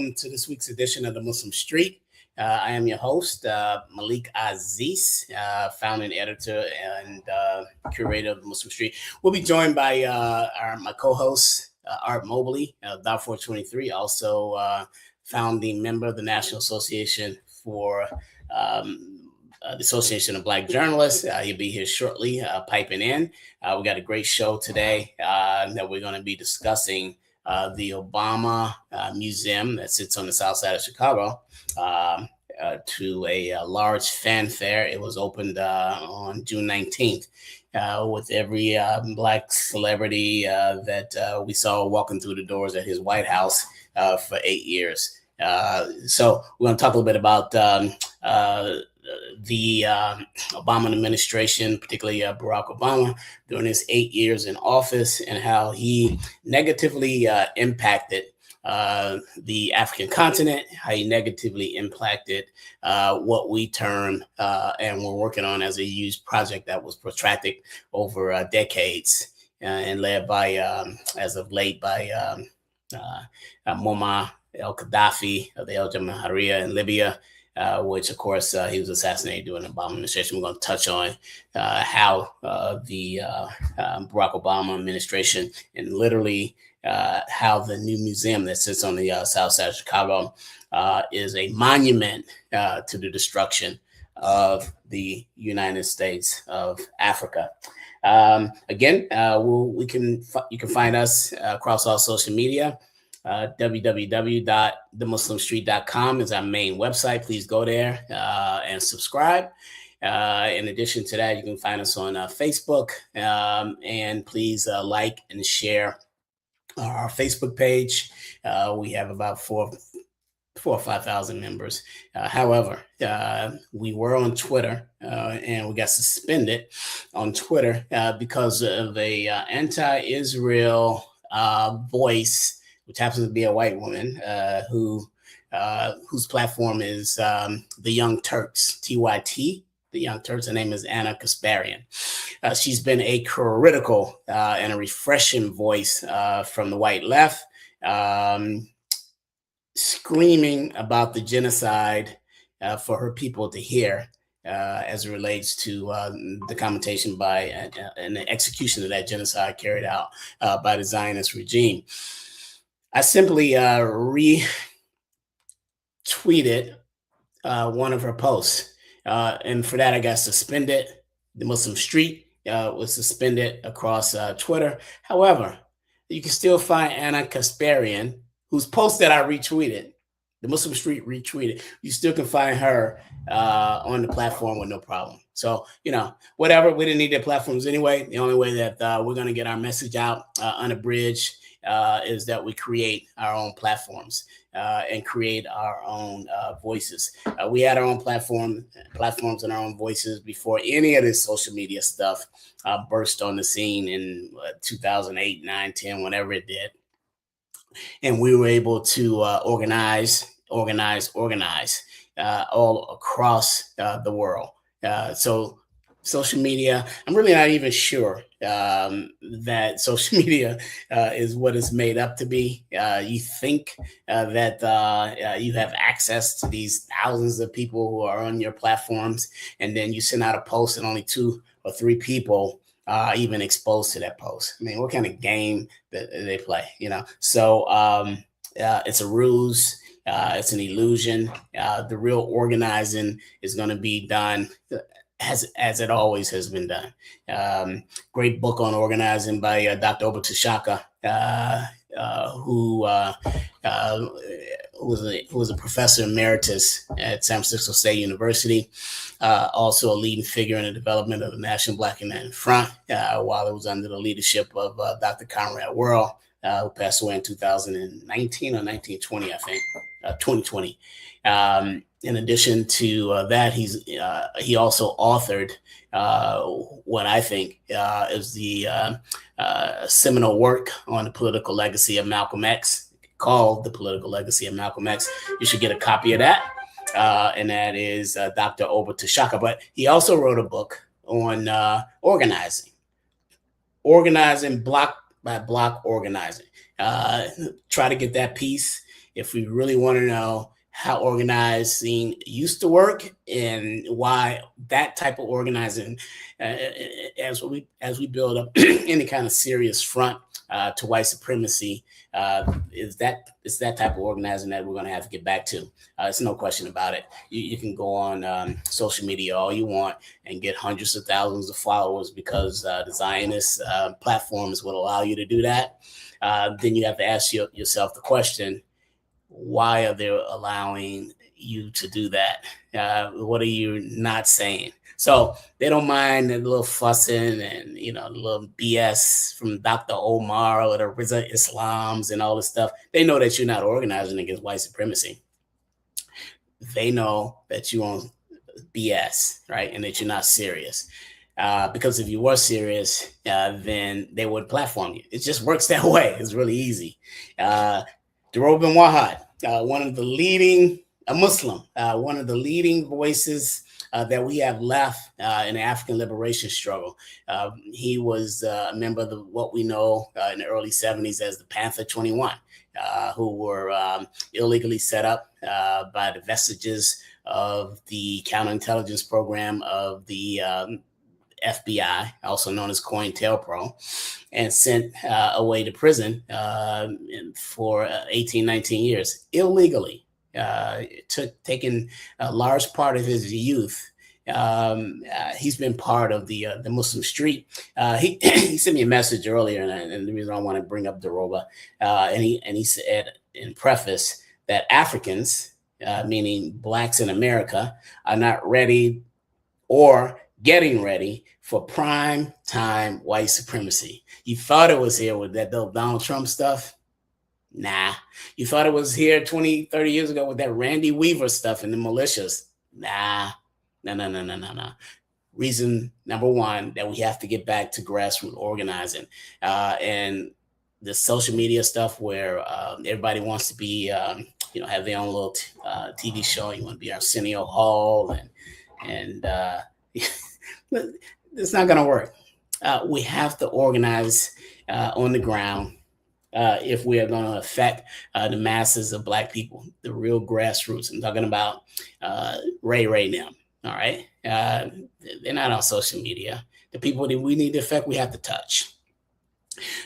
welcome to this week's edition of the Muslim Street. I am your host, Malik Aziz, founding editor and curator of the Muslim Street. We'll be joined by my co-host, Art Mobley, Darfur 23, also founding member of the National Association for the Association of Black Journalists. He'll be here shortly, piping in. We got a great show today that we're going to be discussing the Obama Museum that sits on the south side of Chicago to a large fanfare. It was opened on June 19th with every Black celebrity that we saw walking through the doors at his White House for 8 years. So we're going to talk a little bit about the Obama administration, particularly Barack Obama, during his 8 years in office and how he negatively impacted the African continent, how he negatively impacted what we term and we're working on as a huge project that was protracted over decades and led by, as of late, by Muammar el-Gaddafi of the al-Jamahiriya in Libya, which, of course, he was assassinated during the Obama administration. We're going to touch on how the Barack Obama administration and literally how the new museum that sits on the south side of Chicago is a monument to the destruction of the United States of Africa. Again, you can find us across all social media. www.themuslimstreet.com is our main website. Please go there and subscribe. In addition to that, you can find us on Facebook, and please like and share our Facebook page. We have about 4,000 or 5,000 members. However, we were on Twitter and we got suspended on Twitter because of a anti-Israel voice, which happens to be a white woman whose platform is the Young Turks, TYT, the Young Turks. Her name is Anna Kasparian. She's been a critical and a refreshing voice from the white left, screaming about the genocide for her people to hear as it relates to the commentation by and the execution of that genocide carried out by the Zionist regime. I simply retweeted one of her posts, and for that I got suspended. The Muslim Street was suspended across Twitter. However, you can still find Anna Kasparian, whose post that I retweeted. The Muslim Street retweeted. You still can find her on the platform with no problem. So, whatever. We didn't need their platforms anyway. The only way that we're going to get our message out unabridged is that we create our own platforms and create our own voices. We had our own platforms and our own voices before any of this social media stuff burst on the scene in 2008, 9, 10, whenever it did. And we were able to organize all across the world. So social media, I'm really not even sure that social media is what it's made up to be. You think that you have access to these thousands of people who are on your platforms, and then you send out a post and only 2 or 3 people are even exposed to that post. I mean, what kind of game that they play, So it's a ruse. It's an illusion. The real organizing is going to be done as it always has been done. Great book on organizing by Dr. Obatushaka, who was a professor emeritus at San Francisco State University, also a leading figure in the development of the National Black United Front while it was under the leadership of Dr. Conrad Worrell, who passed away in 2019 or 1920, I think, 2020. In addition to that, he also authored what I think is the seminal work on the political legacy of Malcolm X, called The Political Legacy of Malcolm X. You should get a copy of that. And that is Dr. Obatushaka. But he also wrote a book on organizing block by block organizing. Try to get that piece. if we really want to know how organizing used to work and why that type of organizing, as we build up any kind of serious front to white supremacy, is that type of organizing that we're going to have to get back to. It's no question about it. You can go on social media all you want and get hundreds of thousands of followers because the Zionist platforms will allow you to do that. Then you have to ask yourself the question, why are they allowing you to do that? What are you not saying? So they don't mind the little fussing and, the little BS from Dr. Omar or the Rizza Islams and all this stuff. They know that you're not organizing against white supremacy. They know that you on BS, right? And that you're not serious. Because if you were serious, then they would platform you. It just works that way. It's really easy. Deroba bin Wahad, one of the leading, a Muslim, one of the leading voices that we have left in the African liberation struggle. He was a member of what we know in the early 70s as the Panther 21, who were illegally set up by the vestiges of the counterintelligence program of the FBI, also known as COINTELPRO, and sent away to prison for 18, 19 years illegally. Taking a large part of his youth. He's been part of the Muslim street. He sent me a message earlier, and the reason I want to bring up Deroba, and he said in preface that Africans, meaning blacks in America, are not ready or getting ready for prime time white supremacy. You thought it was here with that Donald Trump stuff? Nah. You thought it was here 20, 30 years ago with that Randy Weaver stuff and the militias? Nah. No. Reason number one, that we have to get back to grassroots organizing. And the social media stuff where everybody wants to be, have their own little TV show. You want to be Arsenio Hall and it's not going to work. We have to organize on the ground if we are going to affect the masses of Black people, the real grassroots. I'm talking about Ray now. All right. They're not on social media. The people that we need to affect, we have to touch.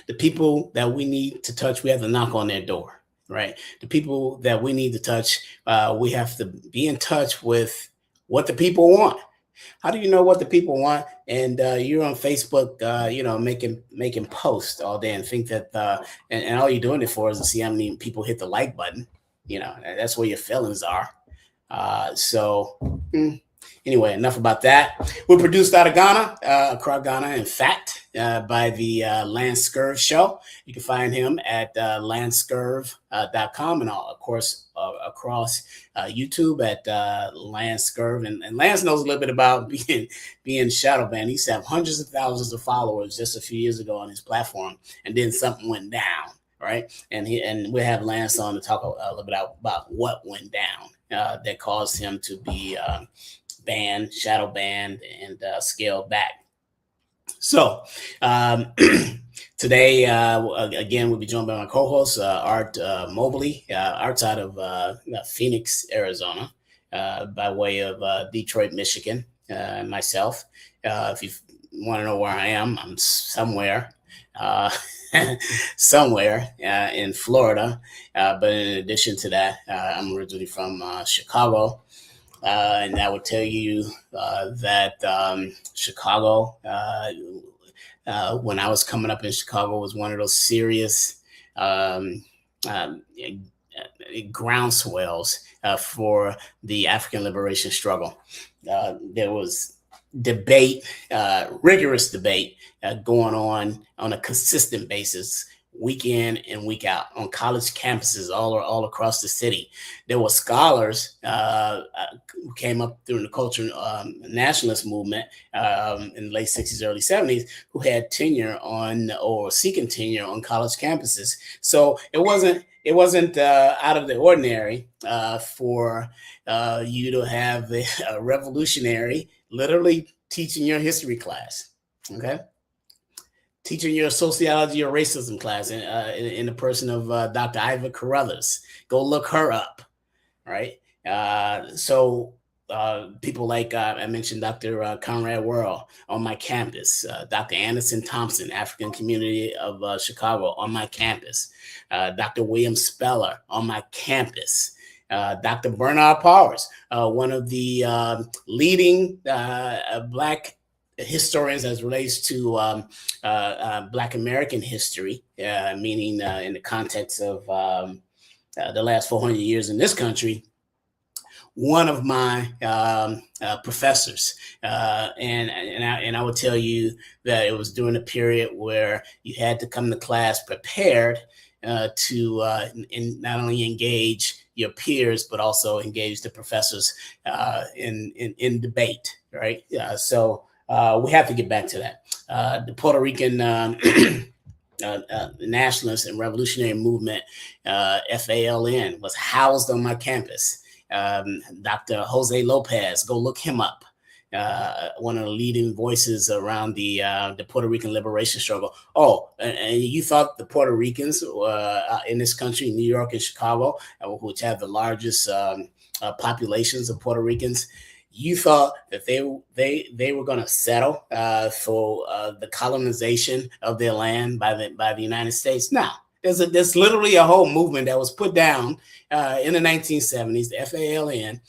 The people that we need to touch, we have to knock on their door. Right. The people that we need to touch, we have to be in touch with what the people want. How do you know what the people want? And you're on Facebook, making posts all day and think that, and all you're doing it for is to see how many people hit the like button. That's where your feelings are. Anyway, enough about that. We're produced out of Ghana, Accra, Ghana, in fact, by the Lance Scurv Show. You can find him at lancescurv.com and, of course, across YouTube at Lance Scurv. And Lance knows a little bit about being shadow banned. He used to have hundreds of thousands of followers just a few years ago on his platform, and then something went down, right? And we'll have Lance on to talk a little bit about what went down that caused him to be banned, shadow banned, and scaled back. So today, again, we'll be joined by my co-host, Art Mobley. Art's out of Phoenix, Arizona, by way of Detroit, Michigan, and myself. If you want to know where I am, I'm somewhere in Florida. But in addition to that, I'm originally from Chicago. And I would tell you that Chicago, when I was coming up in Chicago, was one of those serious groundswells for the African liberation struggle. There was debate, rigorous debate going on a consistent basis, week in and week out, on college campuses all across the city. There were scholars who came up during the cultural nationalist movement in the late 60s, early 70s, who had tenure on or seeking tenure on college campuses. So it wasn't out of the ordinary for you to have a revolutionary literally teaching your history class. Okay. teaching your sociology or racism class in the person of Dr. Iva Carruthers. Go look her up, right? So people like I mentioned Dr. Conrad Worrell on my campus, Dr. Anderson Thompson, African Community of Chicago on my campus, Dr. William Speller on my campus, Dr. Bernard Powers, one of the leading Black historians as relates to Black American history, meaning in the context of the last 400 years in this country. One of my professors, and I would tell you that it was during a period where you had to come to class prepared to not only engage your peers but also engage the professors in debate, right? So we have to get back to that. The Puerto Rican nationalist and revolutionary movement, FALN, was housed on my campus. Dr. Jose Lopez, go look him up. One of the leading voices around the Puerto Rican liberation struggle. Oh, and you thought the Puerto Ricans in this country, New York and Chicago, which have the largest populations of Puerto Ricans, you thought that they were going to settle for the colonization of their land by the United States? No. There's literally a whole movement that was put down in the 1970s, the FALN,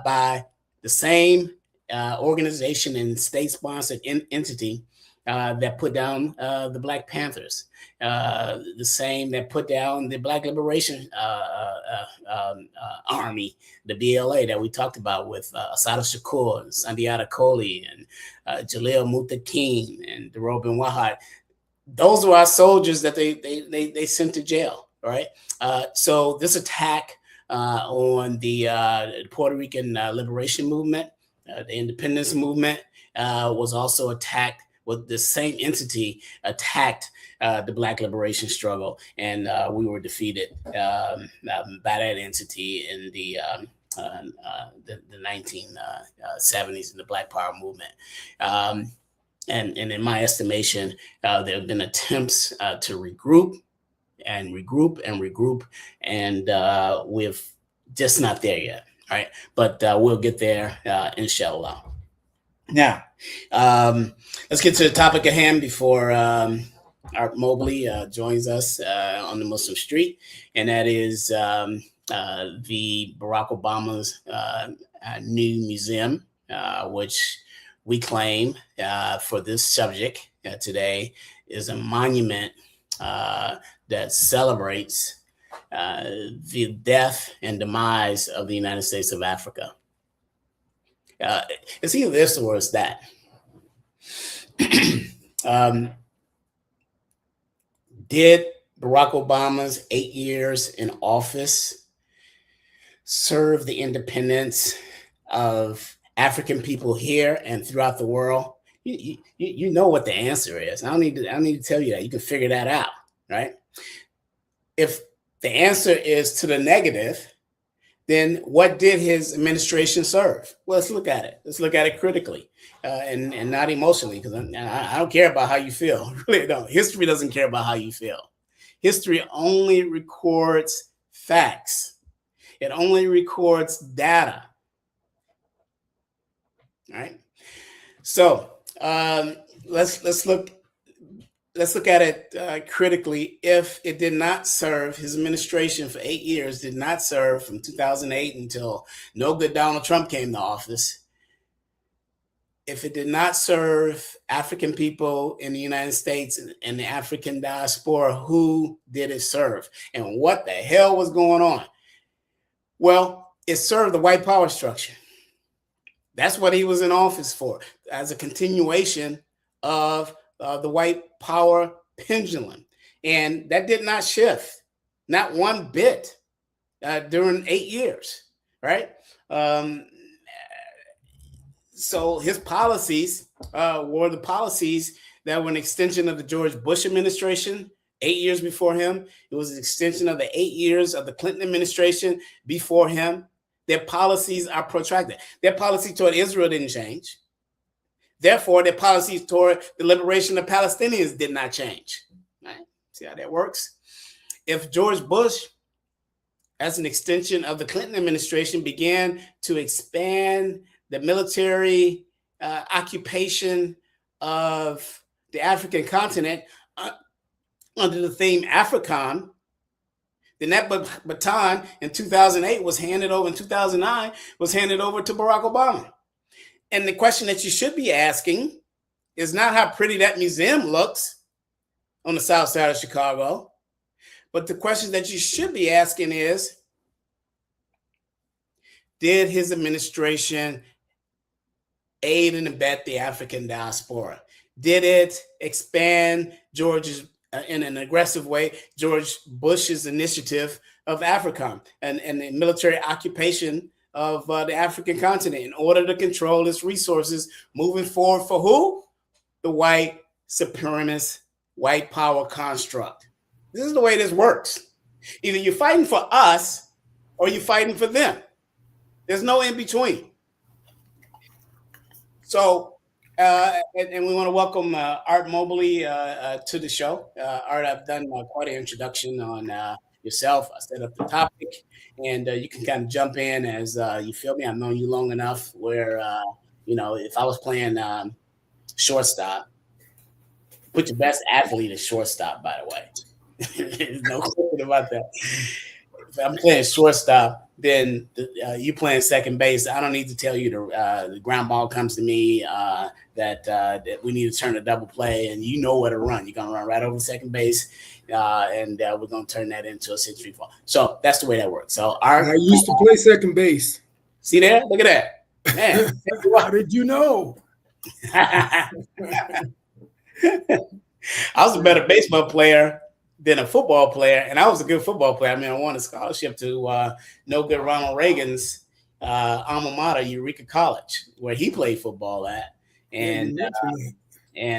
by the same organization and state-sponsored entity that put down the Black Panthers, the same that put down the Black Liberation Army, the BLA that we talked about with Assata Shakur and Sundiata Kohli and Jalil Muta King and Robin Wahat. Those were our soldiers that they sent to jail, right? So this attack on the Puerto Rican liberation movement, the independence movement, was also attacked with the same entity attacked the Black liberation struggle, and we were defeated by that entity in the 1970s in the Black Power movement. And in my estimation, there have been attempts to regroup, and we're just not there yet, right? But we'll get there, inshallah. Now, let's get to the topic at hand before Art Mobley joins us on the Muslim Street, and that is the Barack Obama's new museum, which we claim for this subject today is a monument that celebrates the death and demise of the United States of Africa. It's either this or it's that. Did Barack Obama's 8 years in office serve the independence of African people here and throughout the world? You know what the answer is. I don't need to tell you that. You can figure that out, right? If the answer is to the negative, then what did his administration serve? Well, let's look at it. Let's look at it critically and not emotionally, because I don't care about how you feel. I really don't. History doesn't care about how you feel. History only records facts. It only records data. All right. So let's look at it critically. If it did not serve, his administration for 8 years did not serve from 2008 until no good Donald Trump came to office. If it did not serve African people in the United States and the African diaspora, who did it serve? And what the hell was going on? Well, it served the white power structure. That's what he was in office for, as a continuation of the white power pendulum. And that did not shift, not one bit during 8 years, right? So his policies were the policies that were an extension of the George Bush administration 8 years before him. It was an extension of the 8 years of the Clinton administration before him. Their policies are protracted. Their policy toward Israel didn't change. Therefore, their policies toward the liberation of Palestinians did not change. Right? See how that works? If George Bush, as an extension of the Clinton administration, began to expand the military occupation of the African continent under the theme AFRICOM, then that baton in 2008 was handed over, in 2009 was handed over to Barack Obama. And the question that you should be asking is not how pretty that museum looks on the south side of Chicago, but the question that you should be asking is, did his administration aid and abet the African diaspora? Did it expand George's, in an aggressive way, George Bush's initiative of AFRICOM and the military occupation of the African continent in order to control its resources moving forward for who? The white supremacist, white power construct. This is the way this works. Either you're fighting for us or you're fighting for them. There's no in between. So, and we want to welcome Art Mobley to the show. Art, I've done quite an introduction on yourself. I set up the topic, and you can kind of jump in as you feel me. I've known you long enough where, if I was playing shortstop, put your best athlete at shortstop, by the way. There's no question about that. If I'm playing shortstop, then you playing second base. I don't need to tell you the ground ball comes to me, that we need to turn a double play, and you know where to run. You're going to run right over second base, and we're going to turn that into a century ball. So that's the way that works. So I used to play second base. See there? Look at that. Man. How did you know? I was a better baseball player than a football player, and I was a good football player. I mean, I won a scholarship to no good Ronald Reagan's alma mater, Eureka College, where he played football at, and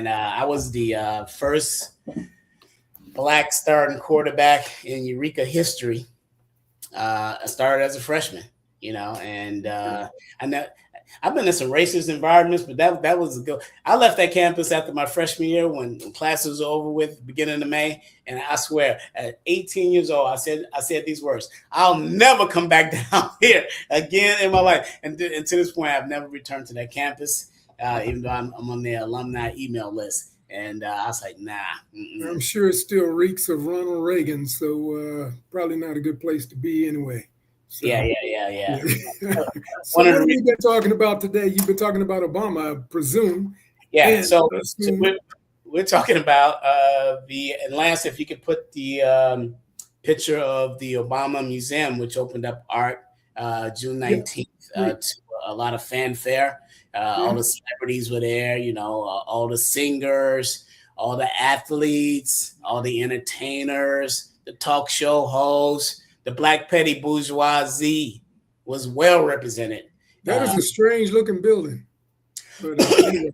I was the first Black starting quarterback in Eureka history. I started as a freshman, and I know. I've been in some racist environments, but that was a good. I left that campus after my freshman year when classes were over with, beginning of May, and I swear, at 18 years old, I said these words: "I'll never come back down here again in my life." And to this point, I've never returned to that campus, even though I'm on the alumni email list. And I was like, nah. I'm sure it still reeks of Ronald Reagan, so probably not a good place to be anyway. So, yeah. So what have we been talking about today? You've been talking about Obama, I presume. Yeah, so we're talking about and Lance, if you could put the picture of the Obama Museum, which opened up Art June 19th to a lot of fanfare. All the celebrities were there, all the singers, all the athletes, all the entertainers, the talk show hosts. The black petty bourgeoisie was well represented. That is a strange looking building. But, yeah.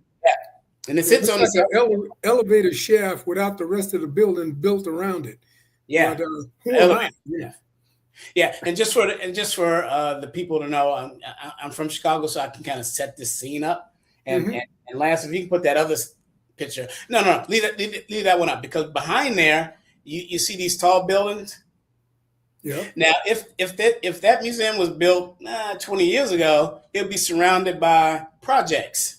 And it sits on an elevator shaft without the rest of the building built around it. Yeah. But, yeah. And just for the people to know, I'm from Chicago, so I can kind of set this scene up. And Lance, if you can put that other picture. No, leave that one up, because behind there, you see these tall buildings. Yeah. Now, if that museum was built 20 years ago, it would be surrounded by projects.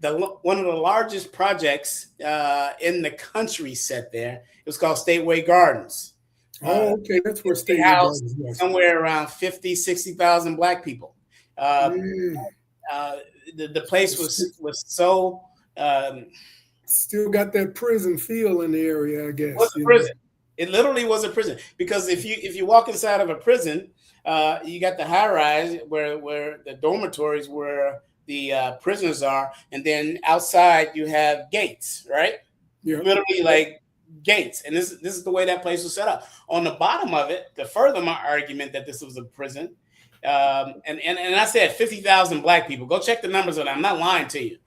One of the largest projects in the country set there. It was called Stateway Gardens. Oh, okay. That's where Stateway Gardens was. Somewhere around 50, 60,000 black people. The place was so... still got that prison feel in the area, I guess. It was a prison. It literally was a prison, because if you walk inside of a prison, you got the high rise where the dormitories where the prisoners are, and then outside you have gates, right? Yeah. Literally like gates, and this is the way that place was set up. On the bottom of it, to further my argument that this was a prison, and I said 50,000 black people. Go check the numbers on that. I'm not lying to you.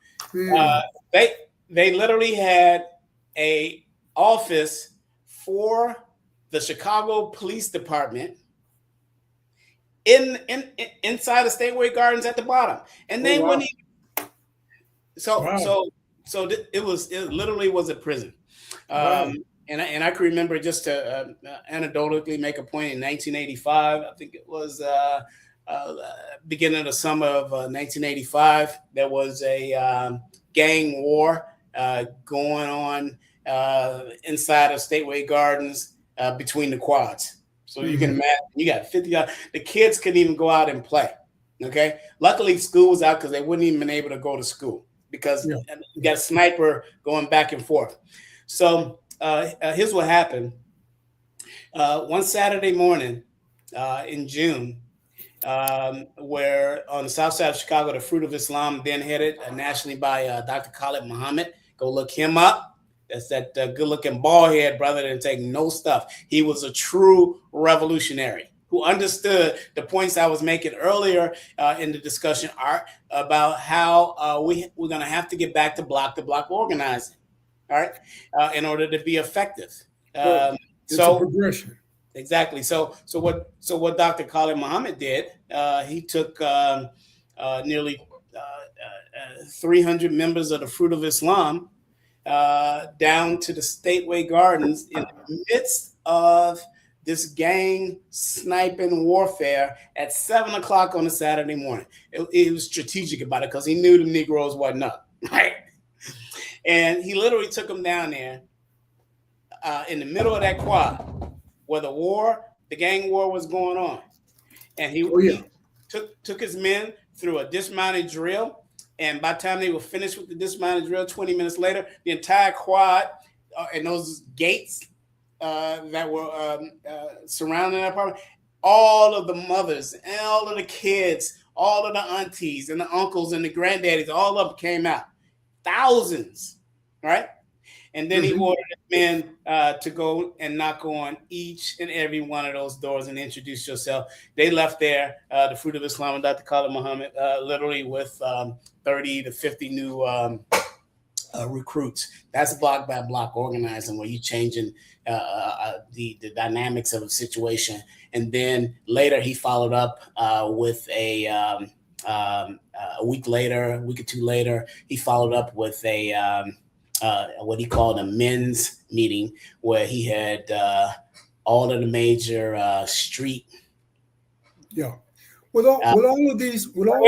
They literally had a office for the Chicago Police Department inside of Stateway Gardens at the bottom, and they wouldn't So Wow. so it literally was a prison. Wow. And I can remember, just to anecdotally make a point, in 1985, I think it was uh, beginning of the summer of 1985, there was a gang war going on inside of Stateway Gardens between the quads. So you can Mm-hmm. imagine, you got 50, the kids couldn't even go out and play. Okay. Luckily, school was out because they wouldn't even been able to go to school because Yeah. you got a sniper going back and forth. So here's what happened. One Saturday morning in June, where on the south side of Chicago, the Fruit of Islam, then headed nationally by Dr. Khalid Muhammad. Go look him up. That's that good-looking bald head brother that didn't take no stuff. He was a true revolutionary who understood the points I was making earlier in the discussion, Art, about how we're going to have to get back to block organizing, all right, in order to be effective. Right. It's a So progression. exactly. So what Dr. Khalid Muhammad did, he took nearly 300 members of the Fruit of Islam down to the Stateway Gardens in the midst of this gang sniping warfare at 7 o'clock on a Saturday morning. He was strategic about it because he knew the Negroes wasn't up, right? And he literally took them down there in the middle of that quad where the gang war was going on. And Oh yeah. he took his men through a dismounted drill. And by the time they were finished with the dismounted drill, 20 minutes later, the entire quad and those gates that were surrounding that apartment, all of the mothers and all of the kids, all of the aunties and the uncles and the granddaddies, all of them came out. Thousands, right? And then he ordered his men to go and knock on each and every one of those doors and introduce yourself. They left there, the Fruit of Islam and Dr. Khalid Muhammad, literally with 30 to 50 new recruits. That's block by block organizing, where you're changing the dynamics of a situation. And then later he followed up with a week or two later, he followed up with a what he called a men's meeting, where he had all of the major street. Yeah. With all of these, Let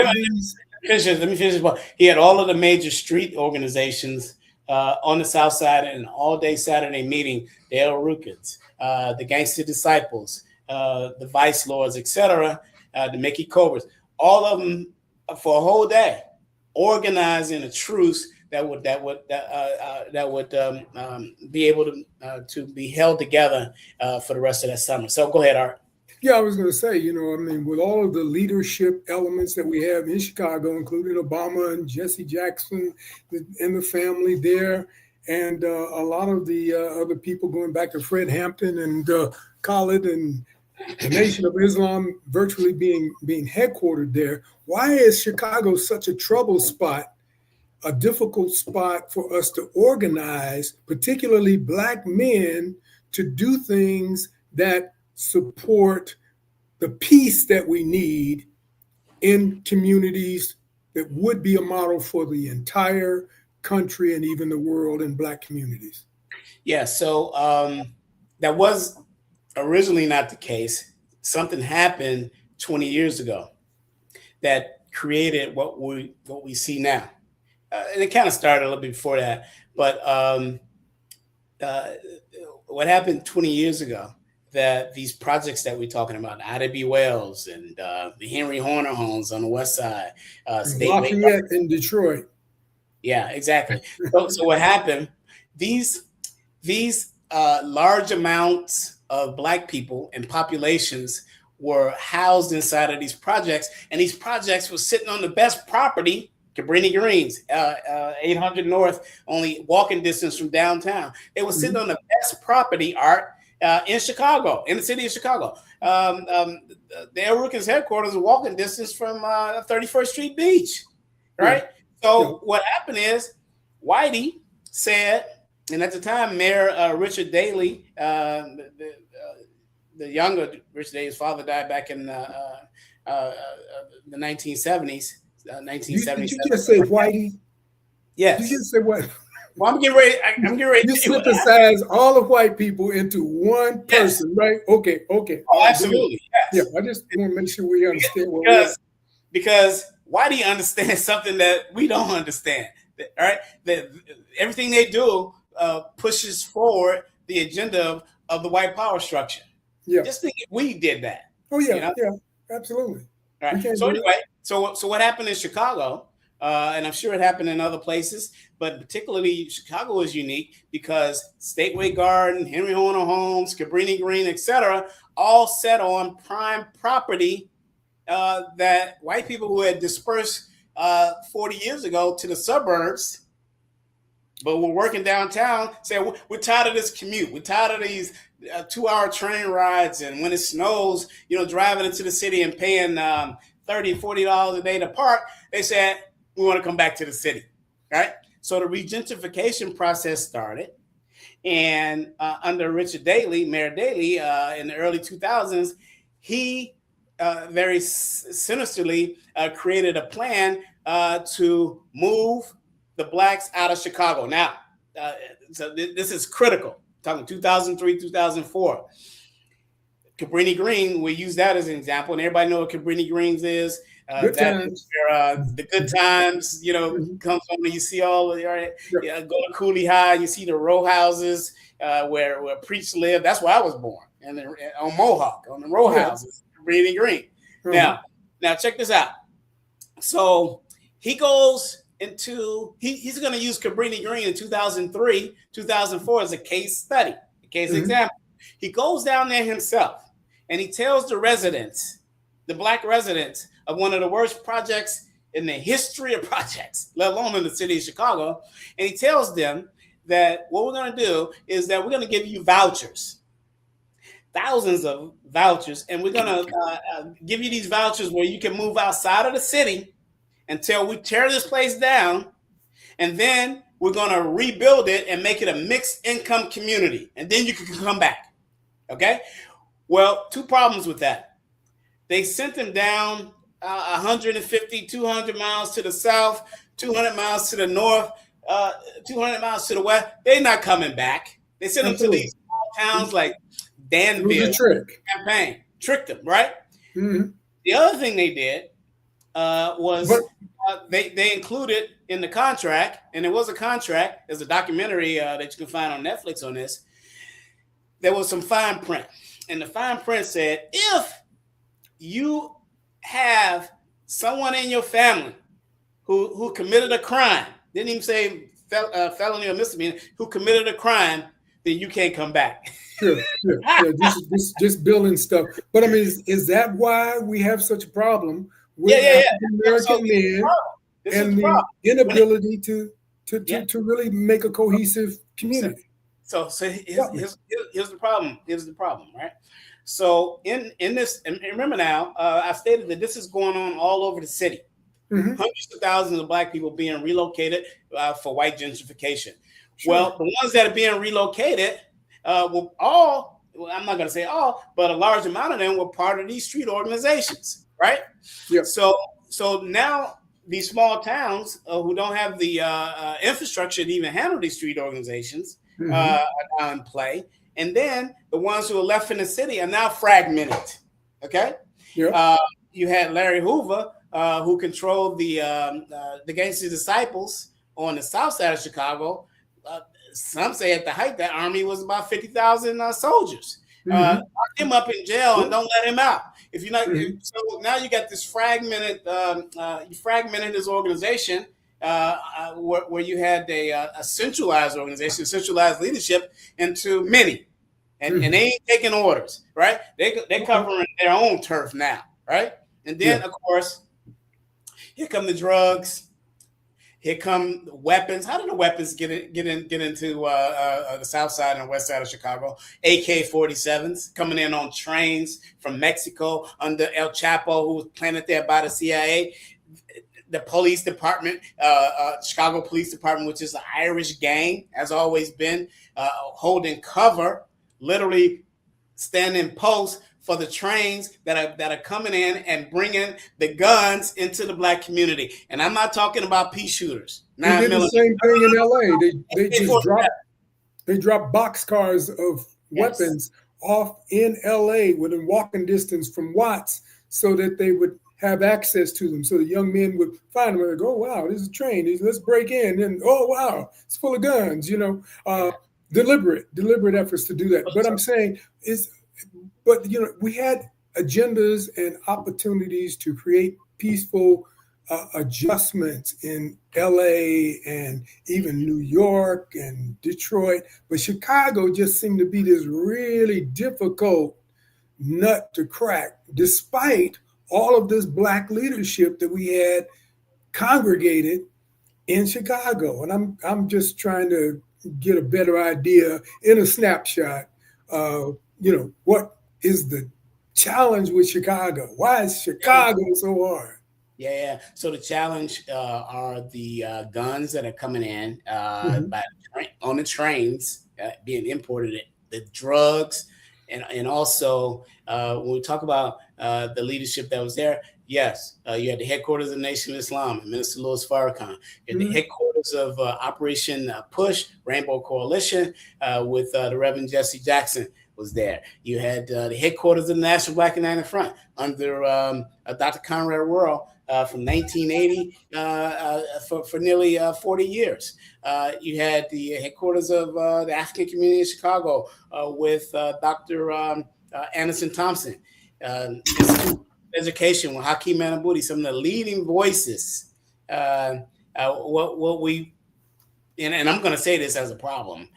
me finish. He had all of the major street organizations on the South Side, and an all-day Saturday meeting. The El Rukins, the Gangster Disciples, the Vice Lords, etc., the Mickey Cobras, all of them for a whole day, organizing a truce that would be able to be held together for the rest of that summer. So go ahead, Art. yeah, I was going to say, I mean, with all of the leadership elements that we have in Chicago, including Obama and Jesse Jackson and the family there, and a lot of the other people going back to Fred Hampton and Khalid and the Nation of Islam virtually being headquartered there. Why is Chicago such a trouble spot, a difficult spot for us to organize, particularly Black men, to do things that support the peace that we need in communities that would be a model for the entire country and even the world in Black communities? Yeah, so that was originally not the case. Something happened 20 years ago that created what we see now. And it kind of started a little bit before that, but what happened 20 years ago, that these projects that we're talking about, Ida B. Wells and the Henry Horner homes on the West Side, Lafayette in Detroit. Yeah, exactly. So what happened? These large amounts of Black people and populations were housed inside of these projects, and these projects were sitting on the best property. Cabrini Greens, 800 North, only walking distance from downtown. They were sitting on the best property, Art, in Chicago, in the city of Chicago. The El Rukins headquarters are walking distance from 31st Street Beach, right? So what happened is Whitey said, and at the time, Mayor Richard Daley, the younger Richard Daley's father died back in the 1970s. Did you just say Whitey? You Yes. can say what? Well, I'm getting ready. I'm getting ready You to tell you what synthesize all of white people into one Yes. person, right? Okay. All Oh, right. absolutely. Yeah, Yes. I just want to make sure we understand what we're. Because why do you understand something that we don't understand? All right. That everything they do pushes forward the agenda of the white power structure. Yeah. Just think if we did that. Oh yeah. You know? Yeah. Absolutely. Right. We can't So do it. anyway, so what happened in Chicago, and I'm sure it happened in other places, but particularly Chicago is unique because Stateway Garden, Henry Horner Homes, Cabrini Green, etc., all set on prime property that white people who had dispersed 40 years ago to the suburbs, but were working downtown, said, we're tired of this commute. We're tired of these 2-hour train rides. And when it snows, driving into the city and paying $30, $40 a day to park. They said, we want to come back to the city, right? So the regentrification process started. And under Richard Daley, Mayor Daley, in the early 2000s, he very sinisterly created a plan to move the blacks out of Chicago. Now, so this is critical. I'm talking 2003, 2004. Cabrini Green, we use that as an example, and everybody know what Cabrini Greens is. Good times. Where, the good times, comes from. You see all of right, go to Cooley High, you see the row houses where Preach lived. That's where I was born, and on Mohawk, on the row houses, Cabrini Green. Now check this out. So he goes into he's going to use Cabrini Green in 2003, 2004 as a case study, a case example. He goes down there himself and he tells the residents, the black residents of one of the worst projects in the history of projects, let alone in the city of Chicago. And he tells them that what we're going to do is that we're going to give you vouchers, thousands of vouchers. And we're going to give you these vouchers where you can move outside of the city until we tear this place down. And then we're going to rebuild it and make it a mixed income community. And then you can come back. Okay. Well, two problems with that. They sent them down 150, 200 miles to the south, 200 miles to the north, 200 miles to the west. They're not coming back. They sent them to these small towns like Danville, Champaign, tricked them, right? Mm-hmm. The other thing they did was they included in the contract, and there was a contract, there's a documentary that you can find on Netflix on this, there was some fine print. And the fine print said, if you have someone in your family who committed a crime, didn't even say felony or misdemeanor, who committed a crime, then you can't come back. Sure. This just building stuff. But I mean, is that why we have such a problem with African American men and the inability to really make a cohesive community? So here's the problem. Here's the problem, right? So in this, and remember now, I stated that this is going on all over the city. Mm-hmm. Hundreds of thousands of black people being relocated for white gentrification. Sure. Well, the ones that are being relocated, I'm not going to say all, but a large amount of them were part of these street organizations, right? Yeah. So now these small towns who don't have the infrastructure to even handle these street organizations are now in play. And then the ones who are left in the city are now fragmented. Okay. Yeah. You had Larry Hoover, who controlled the Gangster Disciples on the south side of Chicago. Some say at the height that army was about 50,000 soldiers. Lock him up in jail and don't let him out. If you're not, so now you got this fragmented. You fragmented this organization where you had a centralized organization, centralized leadership into many, and they ain't taking orders, right? They're covering their own turf now, right? And then of course, here come the drugs. Here come the weapons. How did the weapons get into the south side and the west side of Chicago? AK-47s coming in on trains from Mexico under El Chapo, who was planted there by the CIA. The police department, Chicago Police Department, which is an Irish gang, has always been holding cover, literally standing post for the trains that are coming in and bringing the guns into the black community. And I'm not talking about pea shooters. They did the same thing in LA. They just AK-47. dropped boxcars of Yes. weapons off in LA within walking distance from Watts so that they would have access to them. So the young men would find them and go, oh, wow, this is a train. Let's break in. And, oh, wow, it's full of guns, deliberate efforts to do that. But I'm saying we had agendas and opportunities to create peaceful adjustments in LA and even New York and Detroit, but Chicago just seemed to be this really difficult nut to crack, despite all of this Black leadership that we had congregated in Chicago. And I'm just trying to get a better idea in a snapshot. What is the challenge with Chicago? Why is Chicago so hard? Yeah. So the challenge are the guns that are coming in on the trains being imported, the drugs, and also when we talk about the leadership that was there, yes, you had the headquarters of Nation of Islam, Minister Louis Farrakhan. You had the headquarters of Operation Push, Rainbow Coalition, with the Reverend Jesse Jackson was there. You had the headquarters of the National Black United Front under Dr. Conrad Worrell from 1980 for nearly 40 years. You had the headquarters of the African community in Chicago with Dr. Anderson Thompson. Education with Hakeem Manabuti, some of the leading voices. What we, and I'm going to say this as a problem,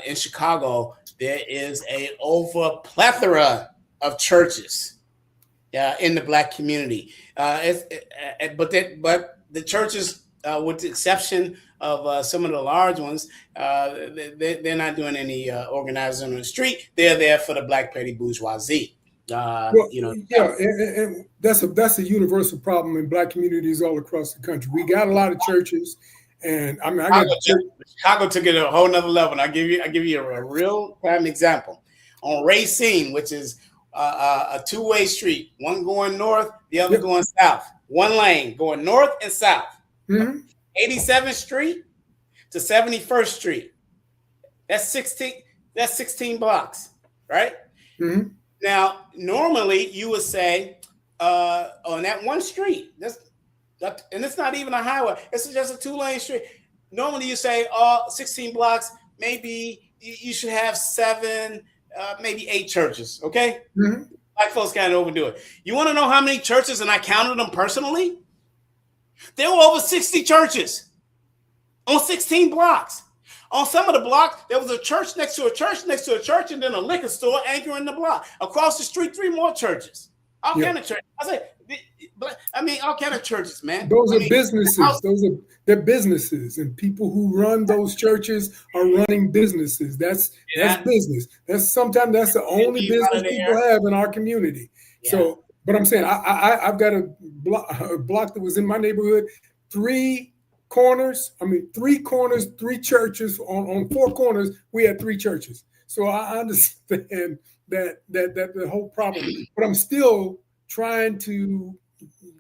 in Chicago, there is a over plethora of churches in the Black community. But the churches, with the exception of some of the large ones, they're not doing any organizing on the street. They're there for the Black petty bourgeoisie. And that's a universal problem in Black communities all across the country. We got a lot of churches, and Chicago took it a whole nother level. And I give you a real prime example on Racine, which is a two-way street, one going north, the other going south, one lane going north and south. 87th Street to 71st Street. That's 16 blocks, right? Now, normally you would say on that one street, and it's not even a highway, it's just a two-lane street. Normally you say, 16 blocks, maybe you should have 7, maybe 8 churches, okay? Black folks kind of overdo it. You want to know how many churches, and I counted them personally? There were over 60 churches on 16 blocks. On some of the blocks, there was a church next to a church next to a church, and then a liquor store anchoring the block. Across the street, 3 more churches. All kind of churches. All kind of churches, man. Those are businesses. They're businesses, and people who run those churches are running businesses. That's business. Sometimes that's the only business people have in our community. Yeah. So, but I'm saying I've got a block that was in my neighborhood, 3 corners, 3 churches on 4 corners. We had 3 churches. So I understand that the whole problem, but I'm still trying to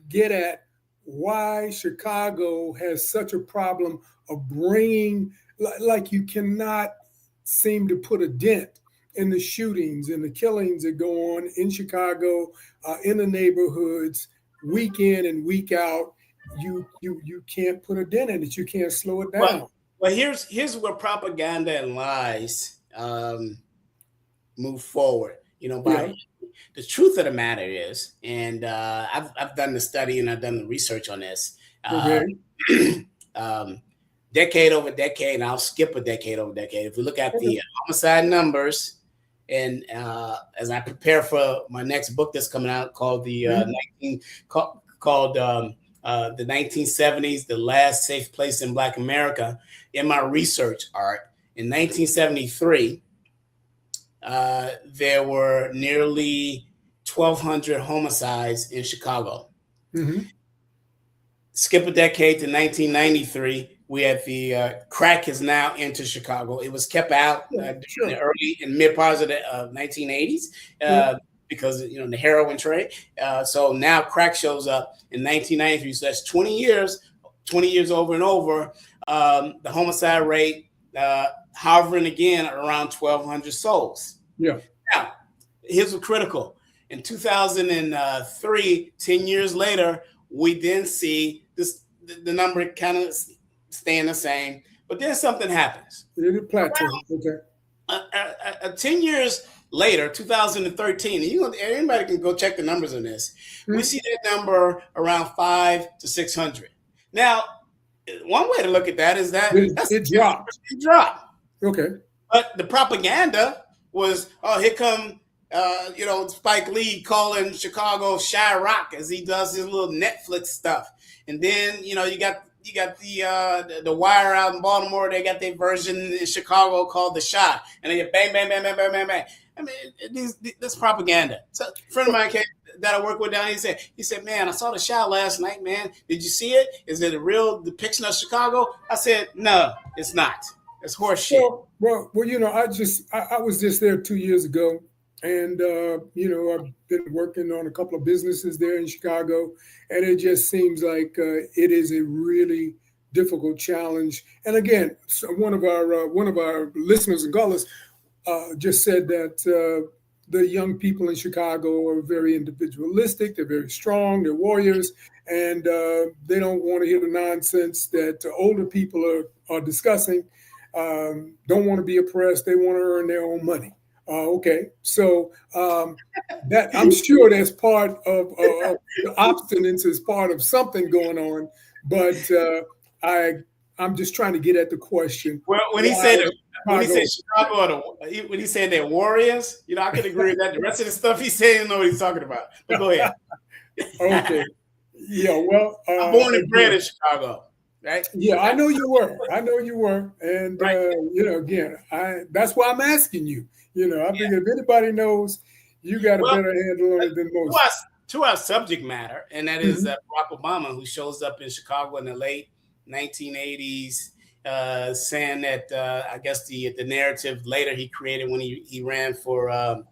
get at why Chicago has such a problem of bringing, like you cannot seem to put a dent in the shootings and the killings that go on in Chicago, in the neighborhoods, week in and week out. You can't put a dent in it. You can't slow it down. Well, here's where propaganda and lies move forward. The truth of the matter is, and I've done the study and I've done the research on this. Decade over decade, and I'll skip a decade over decade. If we look at the homicide numbers, and as I prepare for my next book that's coming out called the 1970s, the last safe place in Black America, in my research, Art, in 1973, there were nearly 1,200 homicides in Chicago. Skip a decade to 1993, we had the crack has now entered Chicago. It was kept out during the early and mid parts of the 1980s because the heroin trade. So now crack shows up in 1993. So that's 20 years 20 years over and over, the homicide rate hovering again at around 1,200 souls. Yeah. Now, here's what's critical. In 2003, 10 years later, we then see this the number kind of staying the same, but then something happens. It plateau. Okay. 10 years later, 2013, anybody can go check the numbers on this. Mm-hmm. We see that number around 500 to 600. Now, one way to look at that is that it dropped. It dropped. Okay. But the propaganda was, oh, here come Spike Lee calling Chicago Chirac as he does his little Netflix stuff. And then, you got the Wire out in Baltimore. They got their version in Chicago called The Shot. And they get bang, bang, bang, bang, bang, bang, bang. I mean, this propaganda. So a friend of mine that I work with down, he said, man, I saw The Shot last night, man. Did you see it? Is it a real depiction of Chicago? I said, no, it's not. It's horse shit. Well, I was just there 2 years ago. And, I've been working on a couple of businesses there in Chicago, and it just seems like it is a really difficult challenge. And again, one of our listeners and callers just said that the young people in Chicago are very individualistic. They're very strong. They're warriors, and they don't want to hear the nonsense that older people are discussing. Don't want to be oppressed. They want to earn their own money. Okay, so that I'm sure that's part of the obstinance is part of something going on, but I'm just trying to get at the question. Well, when he said Chicago, when he said they're warriors, I can agree with that. The rest of the stuff he's saying, I know what he's talking about. But go ahead. Okay. Yeah. Well, I'm born and bred in Chicago. Right? Yeah, I know you were. And, right. Again, that's why I'm asking you. I think if anybody knows, you got a better handle on it than most. To our subject matter, and that is Barack Obama, who shows up in Chicago in the late 1980s, saying that I guess the narrative later he created when he ran for a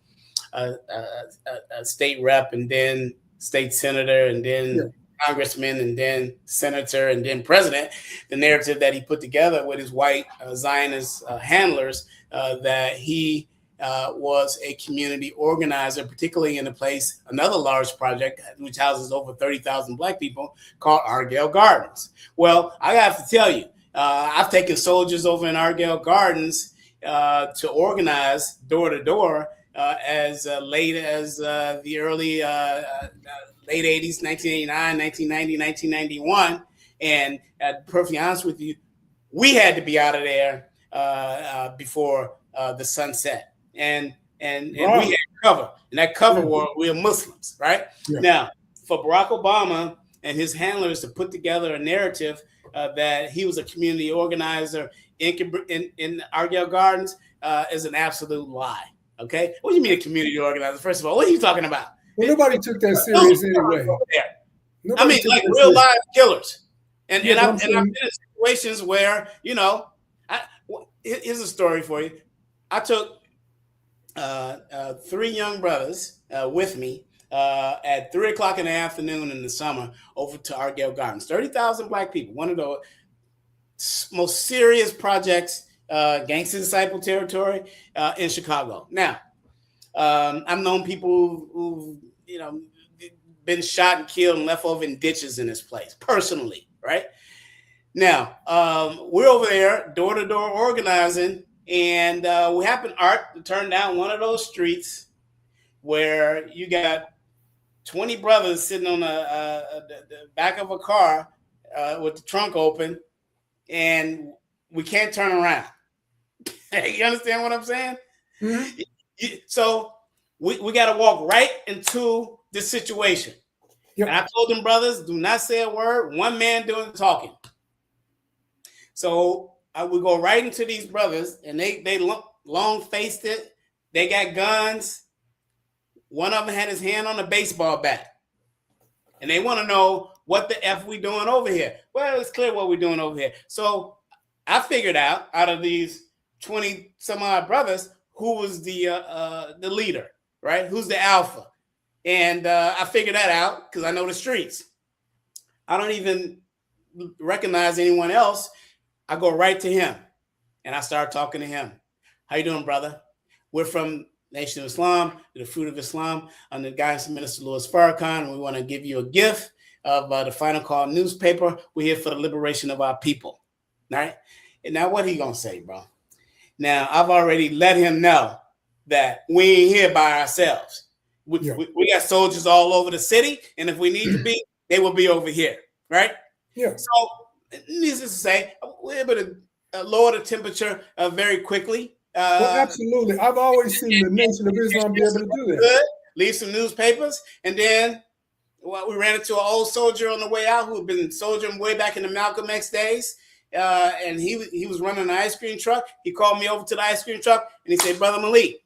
state rep and then state senator and then congressman and then senator and then president, the narrative that he put together with his white Zionist handlers that he was a community organizer, particularly in another large project which houses over 30,000 Black people called Argyle Gardens. Well, I have to tell you, I've taken soldiers over in Argyle Gardens to organize door to door as late as the early late 80s, 1989, 1990, 1991. And to be perfectly honest with you, we had to be out of there before the sun set. And we had cover. And that cover was we are Muslims, right? Yeah. Now, for Barack Obama and his handlers to put together a narrative that he was a community organizer in Argyle Gardens is an absolute lie. Okay? What do you mean a community organizer? First of all, what are you talking about? Well, nobody took that serious anyway. I mean, like real live killers. And I've been in situations where, here's a story for you. I took 3 young brothers with me at 3:00 in the afternoon in the summer over to Argyle Gardens. 30,000 Black people. One of the most serious projects, gangster disciple territory in Chicago. Now, I've known people who've been shot and killed and left over in ditches in this place personally, right? Now, we're over there door to door organizing. And we happened, Art, to turn down one of those streets where you got 20 brothers sitting on the back of a car with the trunk open, and we can't turn around. You understand what I'm saying? Mm-hmm. So we got to walk right into this situation. Yep. And I told them, brothers, do not say a word. One man doing the talking. So we go right into these brothers, and they long-faced it. They got guns. One of them had his hand on a baseball bat. And they want to know what the F we doing over here. Well, it's clear what we're doing over here. So I figured out of these 20 some odd brothers who was the leader, right? Who's the alpha. And I figured that out because I know the streets. I don't even recognize anyone else, I go right to him and I start talking to him. How you doing, brother? We're from Nation of Islam, the Fruit of Islam, under the guidance of Minister Louis Farrakhan. We want to give you a gift of the Final Call newspaper. We're here for the liberation of our people. All right? And now what he gonna say, bro? Now, I've already let him know that we ain't here by ourselves. We got soldiers all over the city, and if we need to be, they will be over here, right? Yeah. So, needless to say, we're able to lower the temperature very quickly. Well, absolutely. I've always seen the Nation of Islam be able to do that. Leave some newspapers, and then we ran into an old soldier on the way out who had been soldiering way back in the Malcolm X days. And he was running an ice cream truck. He called me over to the ice cream truck and he said, Brother Malik,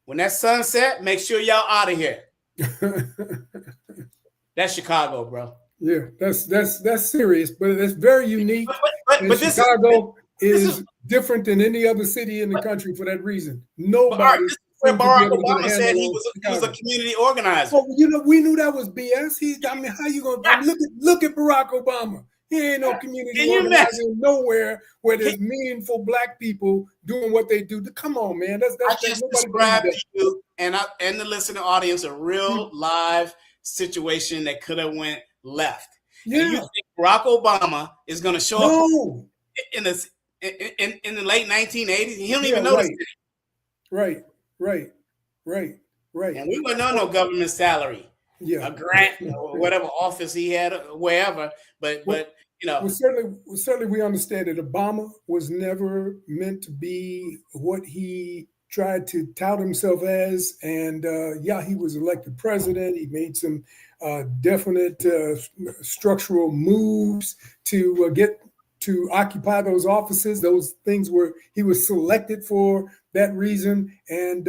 when that sun set, make sure y'all out of here. That's Chicago, bro. Yeah, that's serious, but it's very unique. But Chicago is different than any other city in the country for that reason. Nobody. Where Barack Obama said he was a community organizer. Well, we knew that was BS. How you gonna look at Barack Obama? He ain't no community organizing nowhere where there's meaningful Black people doing what they do. Come on, man. I just described to you and the listening audience a real live situation that could have went left. Yeah. And you think Barack Obama is going to show up in the late 1980s? He don't even know this. Right. And we wouldn't know no government salary. Yeah, a grant or whatever office he had, wherever. But certainly we understand that Obama was never meant to be what he tried to tout himself as. And he was elected president. He made some definite structural moves to get to occupy those offices. Those things he was selected for that reason. And,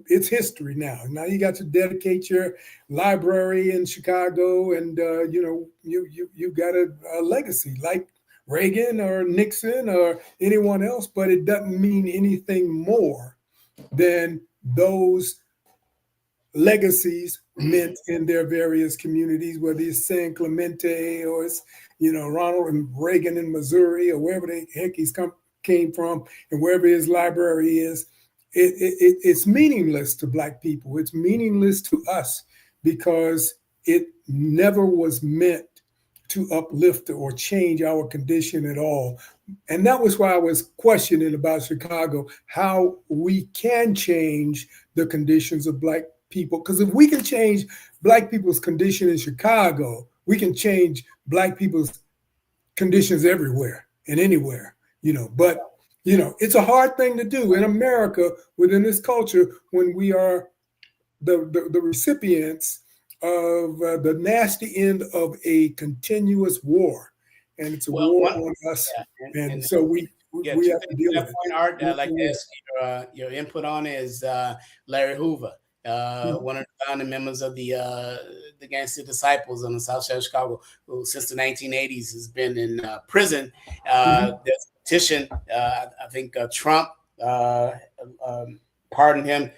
it's history now. Now you got to dedicate your library in Chicago and, you've got a legacy like Reagan or Nixon or anyone else, but it doesn't mean anything more than those legacies meant in their various communities, whether it's San Clemente or it's, Ronald and Reagan in Missouri or wherever the heck he's came from and wherever his library is. It's meaningless to Black people. It's meaningless to us because it never was meant to uplift or change our condition at all. And that was why I was questioning about Chicago, how we can change the conditions of Black people. Because if we can change Black people's condition in Chicago, we can change Black people's conditions everywhere and anywhere, But, it's a hard thing to do in America within this culture when we are the recipients of the nasty end of a continuous war. And it's a war on us. Yeah, and so we have to deal with it. Art, I'd like to ask your input on is Larry Hoover. One of the founding members of the Gangster Disciples on the South Side of Chicago, who since the 1980s has been in prison. There's a petition. I think Trump pardoned him.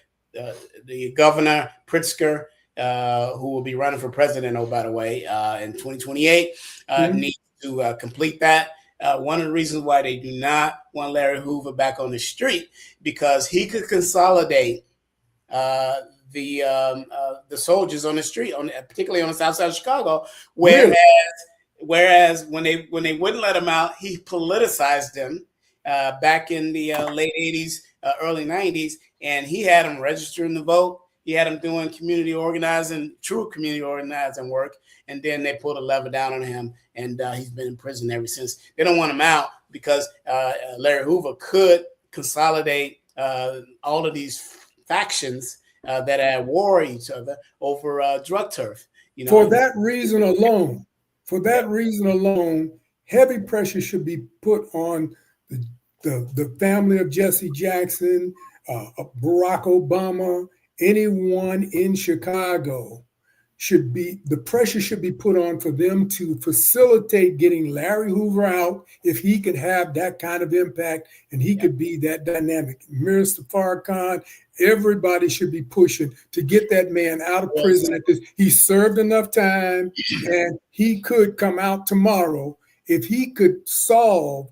The governor Pritzker, who will be running for president, by the way, in 2028, needs to complete that. One of the reasons why they do not want Larry Hoover back on the street because he could consolidate the soldiers on the street, particularly on the south side of Chicago, whereas when they wouldn't let him out, he politicized them back in the late 80s, early 90s, and he had them registering the vote. He had them doing true community organizing work, and then they pulled a lever down on him, and he's been in prison ever since. They don't want him out because Larry Hoover could consolidate all of these factions that are at war with each other over drug turf. For that reason alone, heavy pressure should be put on the family of Jesse Jackson, Barack Obama, anyone in Chicago the pressure should be put on for them to facilitate getting Larry Hoover out if he could have that kind of impact and he could be that dynamic. Mr. Farrakhan, everybody should be pushing to get that man out of prison. He served enough time and he could come out tomorrow. If he could solve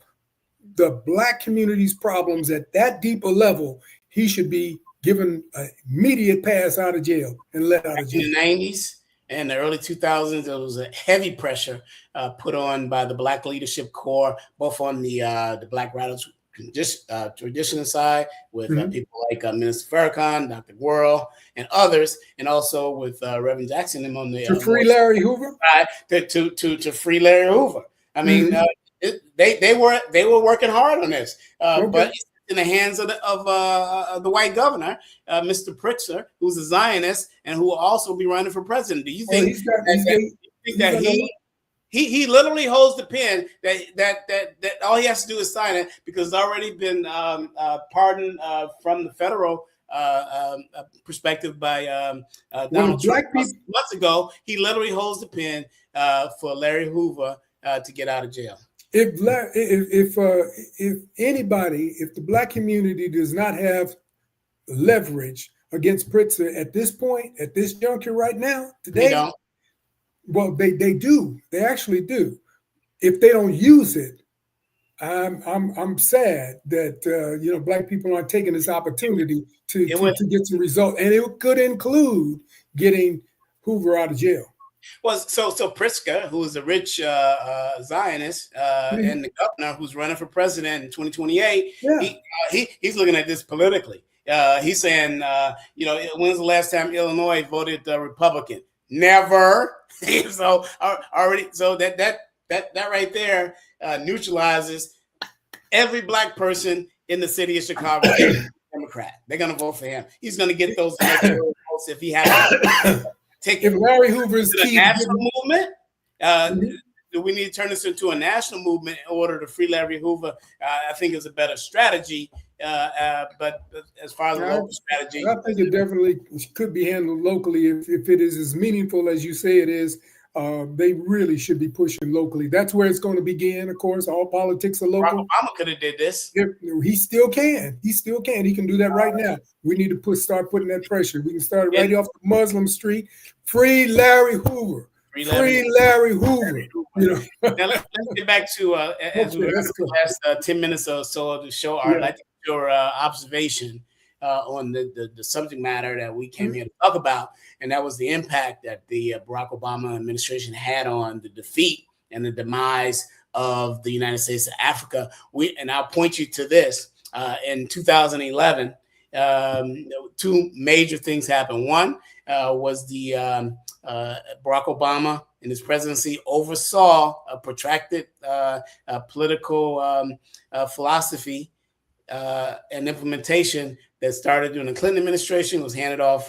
the Black community's problems at that deeper level, he should be given an immediate pass out of jail and let out of jail. In the 90s and the early 2000s, there was a heavy pressure put on by the Black leadership core, both on the Black radical traditional side with people like Minister Farrakhan, Dr. Worrell, and others, and also with Reverend Jackson and on the to free Larry Hoover, to free Larry Hoover. I mean, they were working hard on this, but it's in the hands of the white governor, Mr. Pritzker, who's a Zionist and who will also be running for president. Do you think he literally holds the pen that all he has to do is sign it because it's already been pardoned from the federal perspective by Donald Trump months ago? He literally holds the pen for Larry Hoover to get out of jail. If the Black community does not have leverage against Pritzker at this point, at this juncture right now, today, well, they do. They actually do. If they don't use it, I'm sad that Black people aren't taking this opportunity to get some results, and it could include getting Hoover out of jail. Well, so Pritzker, who is a rich Zionist, and the governor who's running for president in 2028, he's looking at this politically. He's saying, when's the last time Illinois voted Republican? Never. So that right there neutralizes every Black person in the city of Chicago. Democrat. They're going to vote for him. He's going to get those electoral votes if he has. If Larry Hoover's a national movement, do we need to turn this into a national movement in order to free Larry Hoover? I think it's a better strategy. But as far as the local strategy, I think it definitely could be handled locally if it is as meaningful as you say it is. They really should be pushing locally. That's where it's going to begin. Of course, all politics are local. Barack Obama could have did this. He still can. He can do that right now. We need to start putting that pressure. We can start right off the Muslim street. Free Larry Hoover. Free Larry Hoover. Now let's get back to as we the last 10 minutes or so of the show. I'd like to get your observation on the subject matter that we came here to talk about, and that was the impact that the Barack Obama administration had on the defeat and the demise of the United States of Africa. And I'll point you to this. In 2011, two major things happened. One was the Barack Obama in his presidency oversaw a protracted political philosophy and implementation that started during the Clinton administration, was handed off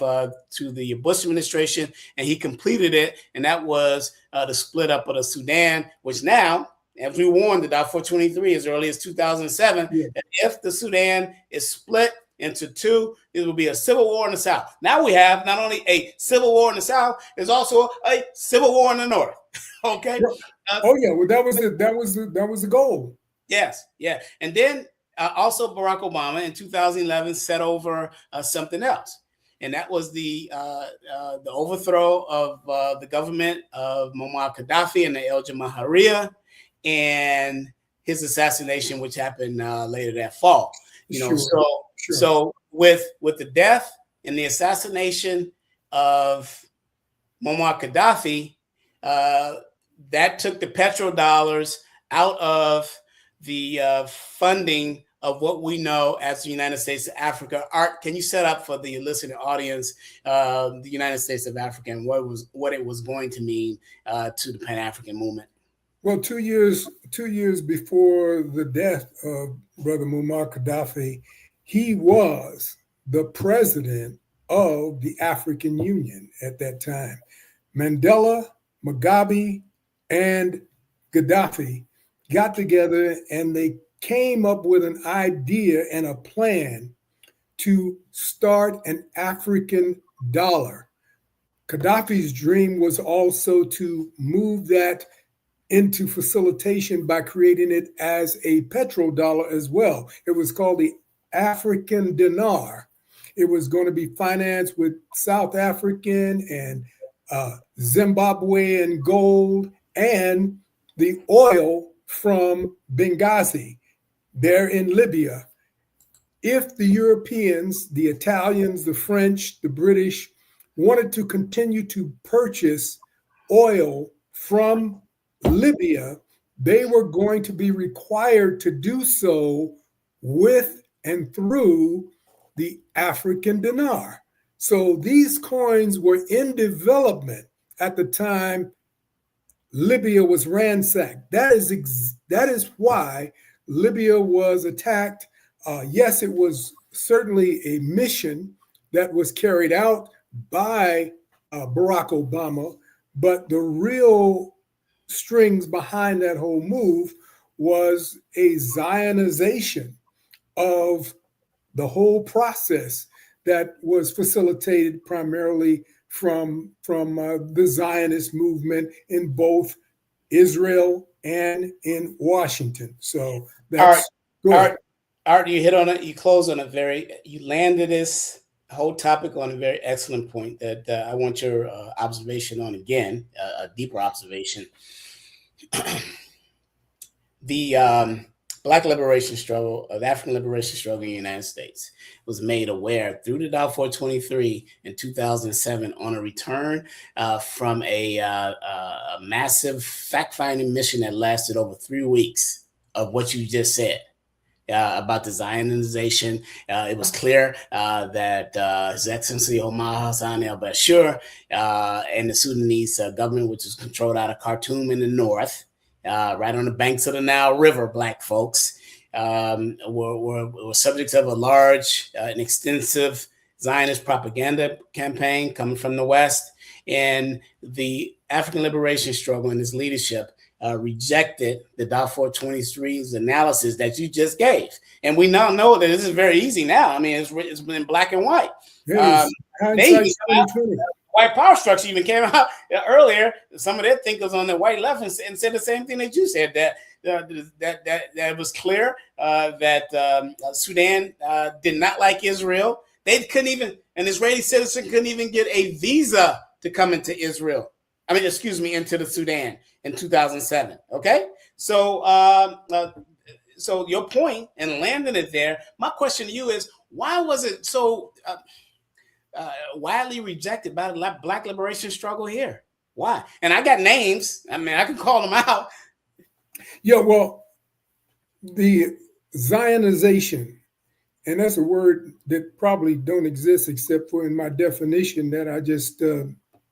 to the Bush administration, and he completed it. And that was the split up of the Sudan, which now, as we warned at Darfur 23 as early as 2007, that if the Sudan is split into two, it will be a civil war in the South. Now we have not only a civil war in the South, there's also a civil war in the North. Okay. Well, that was the goal. Yes. Yeah. And then also Barack Obama in 2011 set over something else. And that was the overthrow of the government of Muammar Gaddafi and the El Jamahiriya, and his assassination, which happened later that fall. So with the death and the assassination of Muammar Gaddafi, that took the petrodollars out of the funding of what we know as the United States of Africa. Art, can you set up for the listening audience the United States of Africa and what it was going to mean to the Pan-African movement? Well, 2 years before the death of Brother Muammar Gaddafi, he was the president of the African Union at that time. Mandela, Mugabe, and Gaddafi got together and they came up with an idea and a plan to start an African dollar. Gaddafi's dream was also to move that into facilitation by creating it as a petrodollar as well. It was called the African dinar. It was going to be financed with South African and Zimbabwean gold and the oil from Benghazi there in Libya. If the Europeans, the Italians, the French, the British wanted to continue to purchase oil from Libya, they were going to be required to do so with and through the African dinar. So these coins were in development at the time Libya was ransacked. That is why Libya was attacked. Yes, it was certainly a mission that was carried out by Barack Obama, but the real strings behind that whole move was a Zionization of the whole process that was facilitated primarily from the Zionist movement in both Israel and in Washington. So that's good. Art, you hit on it. You closed on you landed this whole topic on a very excellent point that I want your observation on again, a deeper observation. The Black liberation struggle, the African liberation struggle in the United States was made aware through the Balfour 23 in 2007 on a return from a massive fact-finding mission that lasted over 3 weeks of what you just said. About the Zionization. It was clear that His Excellency Omar Hassan al-Bashir and the Sudanese government, which was controlled out of Khartoum in the north, right on the banks of the Nile River, Black folks, were subjects of a large and extensive Zionist propaganda campaign coming from the West. And the African liberation struggle and its leadership rejected the Balfour 23's analysis that you just gave. And we now know that this is very easy now. I mean, it's been in black and white. White power structure even came out earlier. Some of their thinkers on the white left and said the same thing that you said, that it was clear that Sudan did not like Israel. They couldn't even, an Israeli citizen couldn't even get a visa to come into Israel. Into the Sudan in 2007. Okay, so so your point and landing it there. My question to you is, why was it so widely rejected by the Black liberation struggle here? Why? And I got names. I mean, I can call them out. Yeah, well, the Zionization, and that's a word that probably don't exist except for in my definition that I just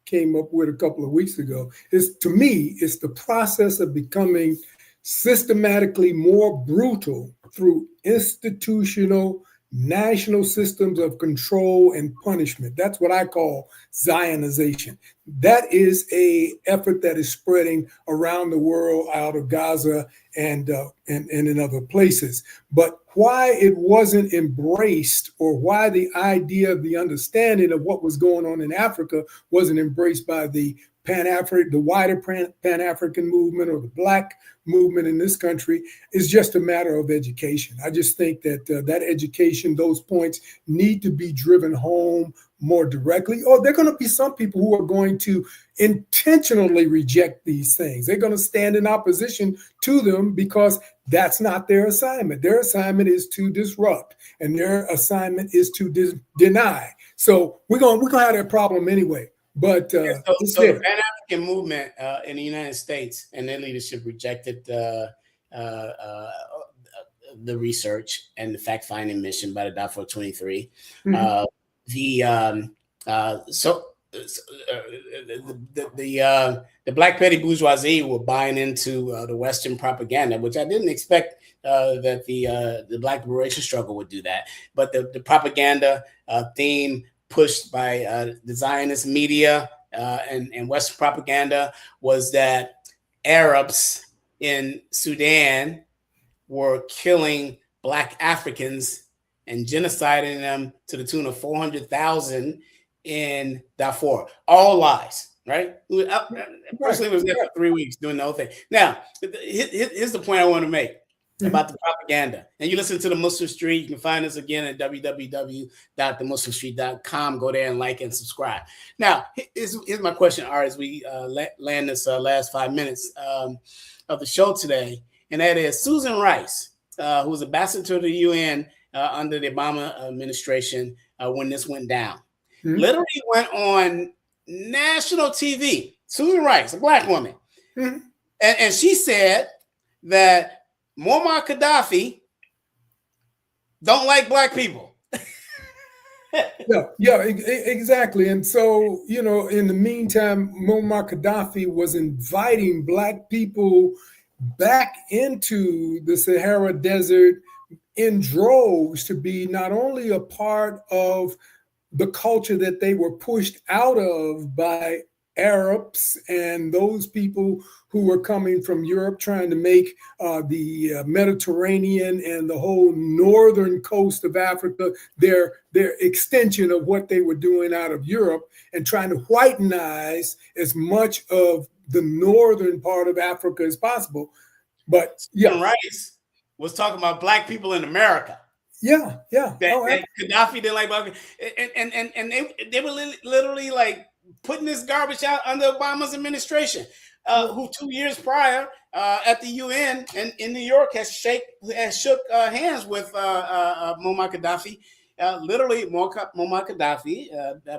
came up with a couple of weeks ago. To me, it's the process of becoming systematically more brutal through institutional national systems of control and punishment. That's what I call Zionization. That is a effort that is spreading around the world, out of Gaza and in other places. But why it wasn't embraced, or why the idea of the understanding of what was going on in Africa wasn't embraced by the wider Pan-African movement or the Black movement in this country, is just a matter of education. I just think that that education, those points need to be driven home more directly, or there are going to be some people who are going to intentionally reject these things. They're going to stand in opposition to them because that's not their assignment. Their assignment is to disrupt, and their assignment is to deny. So we're going to have that problem anyway. But so the Pan-African movement in the United States and their leadership rejected the research and the fact-finding mission by the Balfour 23. Mm-hmm. The Black petty bourgeoisie were buying into the Western propaganda, which I didn't expect that the Black liberation struggle would do that. But the propaganda theme pushed by the Zionist media and Western propaganda was that Arabs in Sudan were killing Black Africans and genociding them to the tune of 400,000 in Darfur. All lies, right? Personally, was there for 3 weeks doing the whole thing. Now, here's the point I want to make about the propaganda. And you listen to the Muslim Street. You can find us again at www.themuslimstreet.com. Go there and like and subscribe. Now, here's my question, Art, as we land this last 5 minutes of the show today, and that is Susan Rice, who was ambassador to the UN under the Obama administration when this went down, literally went on national TV. Susan Rice, a Black woman, and she said that Muammar Gaddafi don't like Black people. Yeah, exactly. And so, in the meantime, Muammar Gaddafi was inviting Black people back into the Sahara Desert in droves to be not only a part of the culture that they were pushed out of by Arabs and those people who were coming from Europe trying to make the Mediterranean and the whole northern coast of Africa their extension of what they were doing out of Europe, and trying to whitenize as much of the northern part of Africa as possible. But Rice was talking about Black people in America. Yeah. That Gaddafi didn't like Black people. And they were literally like putting this garbage out under Obama's administration, who 2 years prior at the UN and in New York has shook hands with Muammar Gaddafi. Literally, Muammar Gaddafi,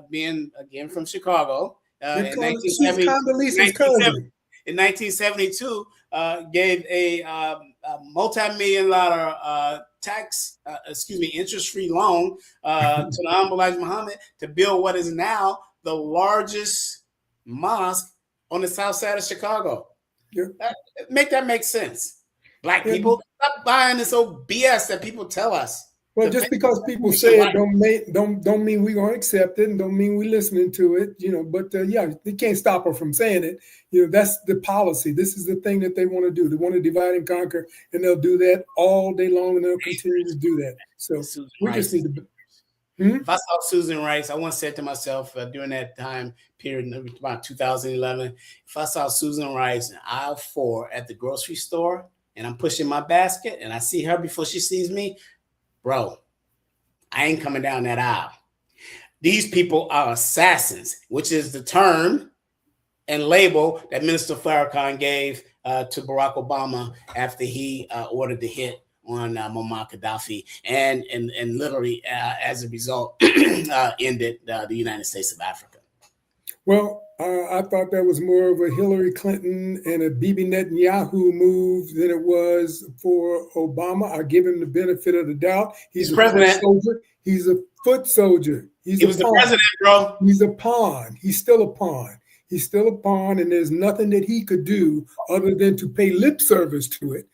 being again from Chicago, in 1972, gave a multi-million-dollar interest-free loan to the Honorable Elijah Muhammad to build what is now the largest mosque on the south side of Chicago. Make that make sense. Black people, stop buying this old BS that people tell us. Well, just because people say it don't mean we're going to accept it, and don't mean we're listening to it, but they can't stop her from saying it. That's the policy. This is the thing that they want to do. They want to divide and conquer, and they'll do that all day long, and they'll continue to do that. So we just need to. If I saw Susan Rice, I once said to myself during that time period, about 2011, if I saw Susan Rice in aisle 4 at the grocery store, and I'm pushing my basket, and I see her before she sees me, bro, I ain't coming down that aisle. These people are assassins, which is the term and label that Minister Farrakhan gave to Barack Obama after he ordered the hit on Muammar Gaddafi, and literally as a result ended the United States of Africa. Well, I thought that was more of a Hillary Clinton and a Bibi Netanyahu move than it was for Obama. I give him the benefit of the doubt. He's a president. Soldier. He's a foot soldier. He was the president, bro. He's a pawn. He's still a pawn. He's still a pawn, and there's nothing that he could do other than to pay lip service to it,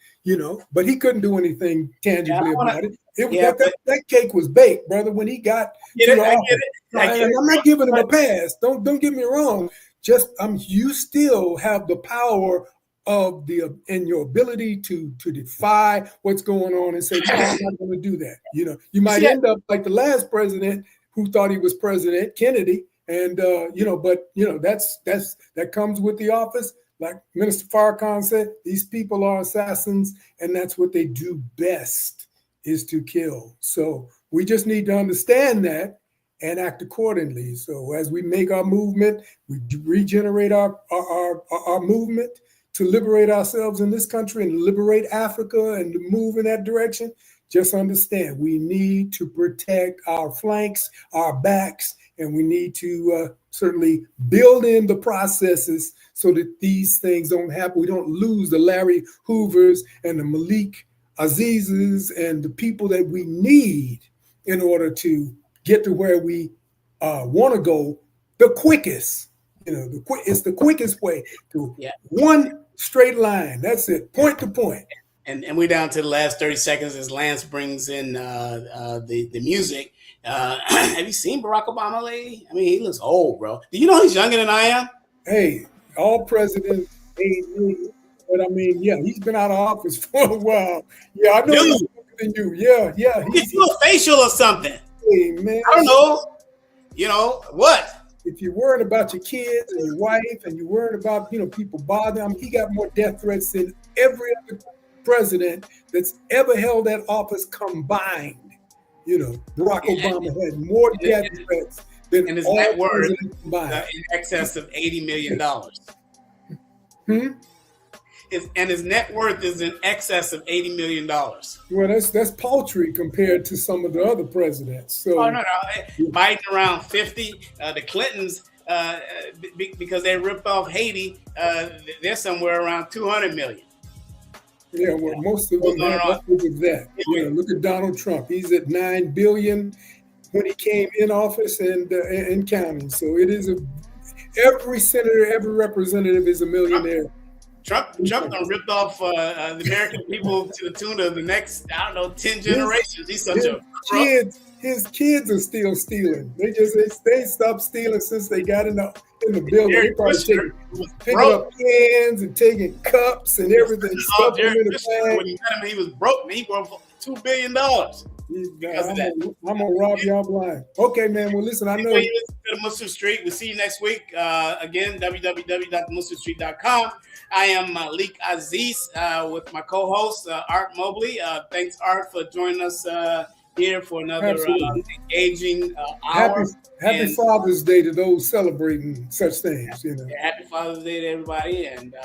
but he couldn't do anything tangibly about it. That cake was baked, brother, when he got to the office. I'm not giving him a pass. Don't get me wrong. Just you still have the power of and your ability to defy what's going on and say, no, I'm not going to do that. You might end up like the last president who thought he was president, Kennedy, and that comes with the office. Like Minister Farrakhan said, these people are assassins, and that's what they do best, is to kill. So we just need to understand that and act accordingly. So as we make our movement, we regenerate our movement to liberate ourselves in this country and liberate Africa and to move in that direction. Just understand we need to protect our flanks, our backs, and we need to certainly build in the processes so that these things don't happen. We don't lose the Larry Hoovers and the Malik Azizes and the people that we need in order to get to where we want to go the quickest. It's the quickest way to one straight line. That's it, point to point. And we're down to the last 30 seconds as Lance brings in the music. Have you seen Barack Obama lately? I mean, he looks old, bro. Do you know he's younger than I am? Hey, all presidents age, but I mean, he's been out of office for a while. Yeah, I know he's younger than you. Yeah. He's do a facial or something. Hey, man. I don't know. You know what? If you're worried about your kids and your wife, and you're worried about people bothering him, he got more death threats than every other president that's ever held that office combined. Barack Obama had more death threats than his all net worth presidents combined. in excess of $80 million. His net worth is in excess of $80 million. Well, that's paltry compared to some of the other presidents. So, no. Biden around 50. The Clintons, because they ripped off Haiti, they're somewhere around 200 million. Yeah, well, most of them have upwards of that. Look at Donald Trump. He's at $9 billion when he came in office and counting. So it is every senator, every representative is a millionaire. Trump done ripped off the American people to the tune of the next, 10 generations. He's such a kids. His kids are still stealing. They stopped stealing since they got in the building. They probably picking up cans and taking cups and everything. Stuffing them in the bag. When he met him, he was broke. He worth $2 billion. I'm gonna rob y'all blind. Okay, man. Well, listen, I know. You listen to the Muslim Street. We'll see you next week. Again, www.muslimstreet.com. I am Malik Aziz with my co-host Art Mobley. Thanks, Art, for joining us here for another engaging hour. Happy Father's Day to those celebrating such things. Happy Father's Day to everybody, and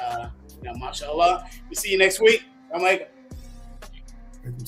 mashallah. We'll see you next week. I'm like. Thank you,